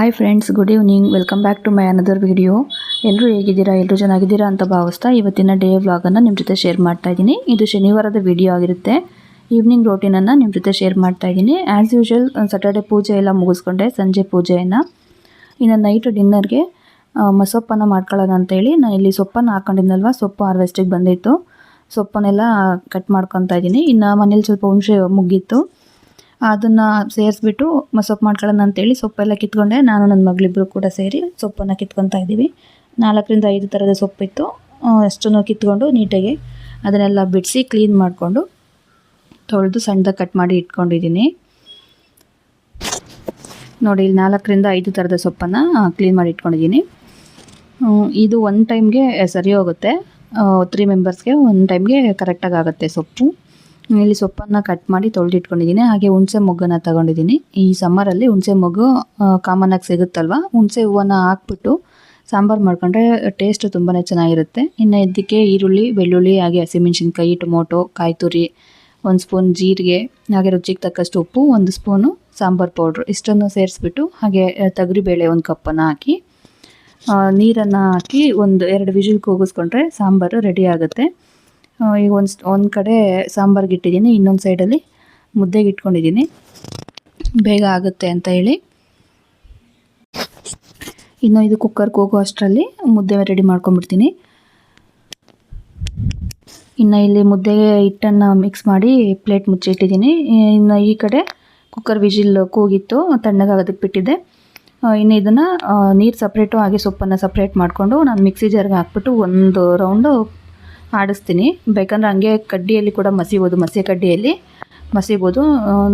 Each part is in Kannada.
Hi friends, good evening. Welcome back to my another video. ಎಲ್ಲರೂ ಹೇಗಿದ್ದೀರಾ? ಎಲ್ಲರೂ ಚೆನ್ನಾಗಿದ್ದೀರಾ ಅಂತ ಭಾವಿಸ್ತಾ ಇವತ್ತಿನ ಡೇ ವ್ಲಾಗನ್ನು ನಿಮ್ಮ ಜೊತೆ ಶೇರ್ ಮಾಡ್ತಾ ಇದ್ದೀನಿ. ಇದು ಶನಿವಾರದ ವಿಡಿಯೋ ಆಗಿರುತ್ತೆ. ಈವ್ನಿಂಗ್ ರೋಟೀನನ್ನು ನಿಮ್ಮ ಜೊತೆ ಶೇರ್ ಮಾಡ್ತಾ ಇದ್ದೀನಿ. ಆ್ಯಸ್ ಯೂಶುವಲ್ ಸ್ಯಾಟರ್ಡೆ ಪೂಜೆ ಎಲ್ಲ ಮುಗಿಸ್ಕೊಂಡೆ, ಸಂಜೆ ಪೂಜೆಯನ್ನು. ಇನ್ನು ನೈಟ್ ಡಿನ್ನರ್ಗೆ ಮಸೊಪ್ಪನ್ನು ಮಾಡ್ಕೊಳ್ಳೋಣ ಅಂತೇಳಿ ನಾನು ಇಲ್ಲಿ ಸೊಪ್ಪನ್ನು ಹಾಕೊಂಡಿದ್ನಲ್ವ, ಸೊಪ್ಪು ಹಾರ್ವೆಸ್ಟಿಗೆ ಬಂದಿತ್ತು. ಸೊಪ್ಪನ್ನೆಲ್ಲ ಕಟ್ ಮಾಡ್ಕೊತಾ ಇದ್ದೀನಿ. ಇನ್ನು ಮನೇಲಿ ಸ್ವಲ್ಪ ಹುಣಸೆ ಮುಗ್ಗಿತ್ತು, ಅದನ್ನು ಸೇರಿಸ್ಬಿಟ್ಟು ಮಸೊಪ್ಪು ಮಾಡ್ಕೊಳ್ಳೋಣ ಅಂತೇಳಿ ಸೊಪ್ಪೆಲ್ಲ ಕಿತ್ಕೊಂಡೆ. ನಾನು ನನ್ನ ಮಗಳಿಬ್ಬರು ಕೂಡ ಸೇರಿ ಸೊಪ್ಪನ್ನು ಕಿತ್ಕೊತಾ ಇದ್ದೀವಿ. 4ರಿಂದ 5 ಥರದ ಸೊಪ್ಪಿತ್ತು. ಅಷ್ಟನ್ನು ಕಿತ್ಕೊಂಡು ನೀಟಾಗಿ ಅದನ್ನೆಲ್ಲ ಬಿಡಿಸಿ ಕ್ಲೀನ್ ಮಾಡಿಕೊಂಡು ತೊಳೆದು ಸಣ್ಣದಾಗಿ ಕಟ್ ಮಾಡಿ ಇಟ್ಕೊಂಡಿದ್ದೀನಿ. ನೋಡಿ, ಇಲ್ಲಿ 4ರಿಂದ 5 ಥರದ ಸೊಪ್ಪನ್ನು ಕ್ಲೀನ್ ಮಾಡಿ ಇಟ್ಕೊಂಡಿದ್ದೀನಿ. ಇದು ಒನ್ ಟೈಮ್ಗೆ ಸರಿ ಹೋಗುತ್ತೆ. 3 ಮೆಂಬರ್ಸ್ಗೆ ಒನ್ ಟೈಮ್ಗೆ ಕರೆಕ್ಟಾಗಿ ಆಗುತ್ತೆ ಸೊಪ್ಪು. ಇಲ್ಲಿ ಸೊಪ್ಪನ್ನು ಕಟ್ ಮಾಡಿ ತೊಳೆದಿಟ್ಕೊಂಡಿದ್ದೀನಿ. ಹಾಗೆ ಹುಣಸೆ ಮೊಗ್ಗನ್ನು ತಗೊಂಡಿದ್ದೀನಿ. ಈ ಸಮ್ಮರಲ್ಲಿ ಹುಣಸೆ ಮೊಗ್ಗು ಕಾಮನ್ನಾಗಿ ಸಿಗುತ್ತಲ್ವ, ಹುಣಸೆ ಹೂವನ್ನು ಹಾಕ್ಬಿಟ್ಟು ಸಾಂಬಾರು ಮಾಡ್ಕೊಂಡ್ರೆ ಟೇಸ್ಟ್ ತುಂಬಾ ಚೆನ್ನಾಗಿರುತ್ತೆ. ಇನ್ನು ಇದಕ್ಕೆ ಈರುಳ್ಳಿ, ಬೆಳ್ಳುಳ್ಳಿ, ಹಾಗೆ ಹಸಿಮೆಣ್ಸಿನ್ಕಾಯಿ, ಟೊಮೊಟೊ, ಕಾಯಿ ತುರಿ, 1 ಸ್ಪೂನ್ ಜೀರಿಗೆ, ಹಾಗೆ ರುಚಿಗೆ ತಕ್ಕಷ್ಟು ಉಪ್ಪು, 1 ಸ್ಪೂನು ಸಾಂಬಾರು ಪೌಡ್ರು, ಇಷ್ಟನ್ನು ಸೇರಿಸ್ಬಿಟ್ಟು ಹಾಗೆ ತೊಗರಿಬೇಳೆ 1 ಕಪ್ಪನ್ನು ಹಾಕಿ ನೀರನ್ನು ಹಾಕಿ 1-2 ವಿಜಿಲ್ ಕೂಗಿಸ್ಕೊಂಡ್ರೆ ಸಾಂಬಾರು ರೆಡಿ ಆಗುತ್ತೆ. ಈಗ ಒಂದು ಕಡೆ ಸಾಂಬಾರಿಗೆ ಇಟ್ಟಿದ್ದೀನಿ, ಇನ್ನೊಂದು ಸೈಡಲ್ಲಿ ಮುದ್ದೆಗೆ ಇಟ್ಕೊಂಡಿದ್ದೀನಿ, ಬೇಗ ಆಗುತ್ತೆ ಅಂತ ಹೇಳಿ. ಇನ್ನು ಇದು ಕುಕ್ಕರ್ಗೆ ಹೋಗೋ ಅಷ್ಟರಲ್ಲಿ ಮುದ್ದೆ ರೆಡಿ ಮಾಡ್ಕೊಂಡ್ಬಿಡ್ತೀನಿ. ಇನ್ನು ಇಲ್ಲಿ ಮುದ್ದೆಗೆ ಹಿಟ್ಟನ್ನು ಮಿಕ್ಸ್ ಮಾಡಿ ಪ್ಲೇಟ್ ಮುಚ್ಚಿಟ್ಟಿದ್ದೀನಿ. ಇನ್ನು ಈ ಕಡೆ ಕುಕ್ಕರ್ ವಿಜಿಲ್ ಕೂಗಿತ್ತು, ತಣ್ಣಗಾಗೋದಕ್ಕೆ ಬಿಟ್ಟಿದ್ದೆ. ಇನ್ನು ಇದನ್ನು ನೀರು ಸಪ್ರೇಟು ಹಾಗೆ ಸೊಪ್ಪನ್ನು ಸಪ್ರೇಟ್ ಮಾಡಿಕೊಂಡು ನಾನು ಮಿಕ್ಸಿ ಜಾರ್ಗೆ ಹಾಕ್ಬಿಟ್ಟು 1 ರೌಂಡು ಆಡಿಸ್ತೀನಿ. ಬೇಕಂದ್ರೆ ಹಂಗೆ ಕಡ್ಡಿಯಲ್ಲಿ ಕೂಡ ಮಸಿ ಕಡ್ಡಿಯಲ್ಲಿ ಮಸಿಬೋದು.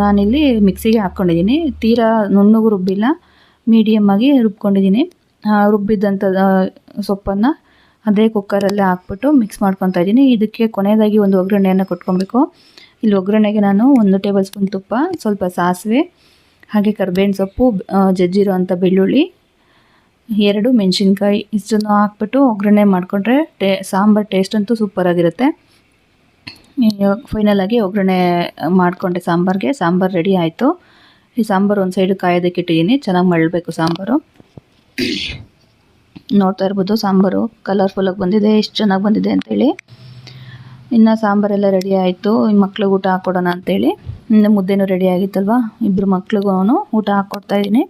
ನಾನಿಲ್ಲಿ ಮಿಕ್ಸಿಗೆ ಹಾಕ್ಕೊಂಡಿದ್ದೀನಿ. ತೀರಾ ನುಣ್ಣಗೆ ರುಬ್ಬಿಲ್ಲ, ಮೀಡಿಯಮ್ಮಾಗಿ ರುಬ್ಕೊಂಡಿದ್ದೀನಿ. ರುಬ್ಬಿದ್ದಂಥ ಸೊಪ್ಪನ್ನು ಅದೇ ಕುಕ್ಕರಲ್ಲೇ ಹಾಕ್ಬಿಟ್ಟು ಮಿಕ್ಸ್ ಮಾಡ್ಕೊತಾ ಇದ್ದೀನಿ. ಇದಕ್ಕೆ ಕೊನೆಯದಾಗಿ ಒಂದು ಒಗ್ಗರಣೆಯನ್ನು ಕೊಟ್ಕೊಬೇಕು. ಇಲ್ಲಿ ಒಗ್ಗರಣೆಗೆ ನಾನು 1 ಟೇಬಲ್ ಸ್ಪೂನ್ ತುಪ್ಪ, ಸ್ವಲ್ಪ ಸಾಸಿವೆ, ಹಾಗೆ ಕರಿಬೇವಿನ ಸೊಪ್ಪು, ಜಜ್ಜಿರೋ ಅಂಥ ಬೆಳ್ಳುಳ್ಳಿ, 2 ಮೆಣಸಿನ್ಕಾಯಿ, ಇಷ್ಟನ್ನು ಹಾಕ್ಬಿಟ್ಟು ಒಗ್ಗರಣೆ ಮಾಡಿಕೊಂಡ್ರೆ ಸಾಂಬಾರು ಟೇಸ್ಟ್ ಅಂತೂ ಸೂಪರಾಗಿರುತ್ತೆ. ಫೈನಲಾಗಿ ಒಗ್ಗರಣೆ ಮಾಡಿಕೊಂಡೆ ಸಾಂಬಾರಿಗೆ. ಸಾಂಬಾರು ರೆಡಿ ಆಯಿತು. ಈ ಸಾಂಬಾರು ಒಂದು ಸೈಡು ಕಾಯೋದಕ್ಕೆ ಇಟ್ಟಿದ್ದೀನಿ. ಚೆನ್ನಾಗಿ ಮಳ್ಳಬೇಕು ಸಾಂಬಾರು. ನೋಡ್ತಾ ಇರ್ಬೋದು, ಸಾಂಬಾರು ಕಲರ್ಫುಲ್ಲಾಗಿ ಬಂದಿದೆ, ಎಷ್ಟು ಚೆನ್ನಾಗಿ ಬಂದಿದೆ ಅಂತೇಳಿ. ಇನ್ನು ಸಾಂಬಾರೆಲ್ಲ ರೆಡಿ ಆಯಿತು. ಮಕ್ಳಿಗೆ ಊಟ ಹಾಕ್ಕೊಡೋಣ ಅಂತೇಳಿ. ಇನ್ನು ಮುದ್ದೆನೂ ರೆಡಿ ಆಗಿತ್ತಲ್ವ, 2 ಮಕ್ಳಿಗೂ ಊಟ ಹಾಕ್ಕೊಡ್ತಾಯಿದ್ದೀನಿ.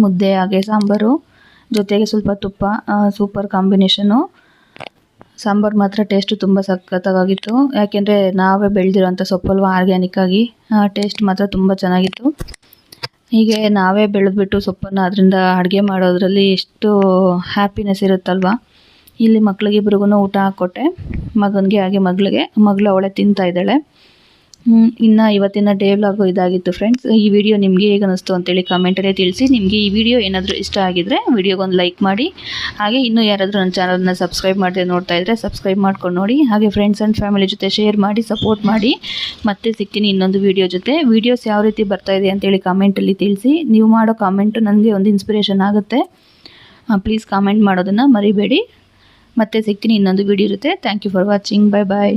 ಮುದ್ದೆ ಹಾಗೆ ಸಾಂಬಾರು ಜೊತೆಗೆ ಸ್ವಲ್ಪ ತುಪ್ಪ, ಸೂಪರ್ ಕಾಂಬಿನೇಷನು. ಸಾಂಬಾರು ಮಾತ್ರ ಟೇಸ್ಟು ತುಂಬ ಸಖತ್ತಾಗಿತ್ತು. ಯಾಕೆಂದರೆ ನಾವೇ ಬೆಳೆದಿರೋಂಥ ಸೊಪ್ಪಲ್ವ, ಆರ್ಗ್ಯಾನಿಕ್ಕಾಗಿ ಟೇಸ್ಟ್ ಮಾತ್ರ ತುಂಬ ಚೆನ್ನಾಗಿತ್ತು. ಹೀಗೆ ನಾವೇ ಬೆಳೆದ್ಬಿಟ್ಟು ಸೊಪ್ಪನ್ನು ಅದರಿಂದ ಅಡುಗೆ ಮಾಡೋದ್ರಲ್ಲಿ ಎಷ್ಟು ಹ್ಯಾಪಿನೆಸ್ ಇರುತ್ತಲ್ವ. ಇಲ್ಲಿ ಮಕ್ಳಿಗಿಬ್ರಿಗೂ ಊಟ ಹಾಕ್ಕೊಟ್ಟೆ, ಮಗನಿಗೆ ಹಾಗೆ ಮಗಳು ಅವಳೇ ತಿಂತಾ ಇದ್ದಾಳೆ. ಇನ್ನು ಇವತ್ತಿನ ಡೇ ವ್ಲಾಗು ಇದಾಗಿತ್ತು ಫ್ರೆಂಡ್ಸ್. ಈ ವಿಡಿಯೋ ನಿಮಗೆ ಹೇಗೆ ಅನ್ನಿಸ್ತು ಅಂತೇಳಿ ಕಮೆಂಟಲ್ಲೇ ತಿಳಿಸಿ. ನಿಮಗೆ ಈ ವಿಡಿಯೋ ಏನಾದರೂ ಇಷ್ಟ ಆಗಿದ್ದರೆ ವಿಡಿಯೋಗೊಂದು ಲೈಕ್ ಮಾಡಿ. ಹಾಗೆ ಇನ್ನೂ ಯಾರಾದರೂ ನನ್ನ ಚಾನಲ್ನ ಸಬ್ಸ್ಕ್ರೈಬ್ ಮಾಡದೆ ನೋಡ್ತಾ ಇದ್ದರೆ ಸಬ್ಸ್ಕ್ರೈಬ್ ಮಾಡ್ಕೊಂಡು ನೋಡಿ. ಹಾಗೆ ಫ್ರೆಂಡ್ಸ್ ಆ್ಯಂಡ್ ಫ್ಯಾಮಿಲಿ ಜೊತೆ ಶೇರ್ ಮಾಡಿ, ಸಪೋರ್ಟ್ ಮಾಡಿ. ಮತ್ತೆ ಸಿಗ್ತೀನಿ ಇನ್ನೊಂದು ವಿಡಿಯೋ ಜೊತೆ. ವೀಡಿಯೋಸ್ ಯಾವ ರೀತಿ ಬರ್ತಾಯಿದೆ ಅಂತೇಳಿ ಕಾಮೆಂಟಲ್ಲಿ ತಿಳಿಸಿ. ನೀವು ಮಾಡೋ ಕಾಮೆಂಟು ನನಗೆ ಒಂದು ಇನ್ಸ್ಪಿರೇಷನ್ ಆಗುತ್ತೆ. ಪ್ಲೀಸ್ ಕಾಮೆಂಟ್ ಮಾಡೋದನ್ನು ಮರಿಬೇಡಿ. ಮತ್ತೆ ಸಿಗ್ತೀನಿ ಇನ್ನೊಂದು ವಿಡಿಯೋ ಜೊತೆ. Thank you for watching. Bye bye.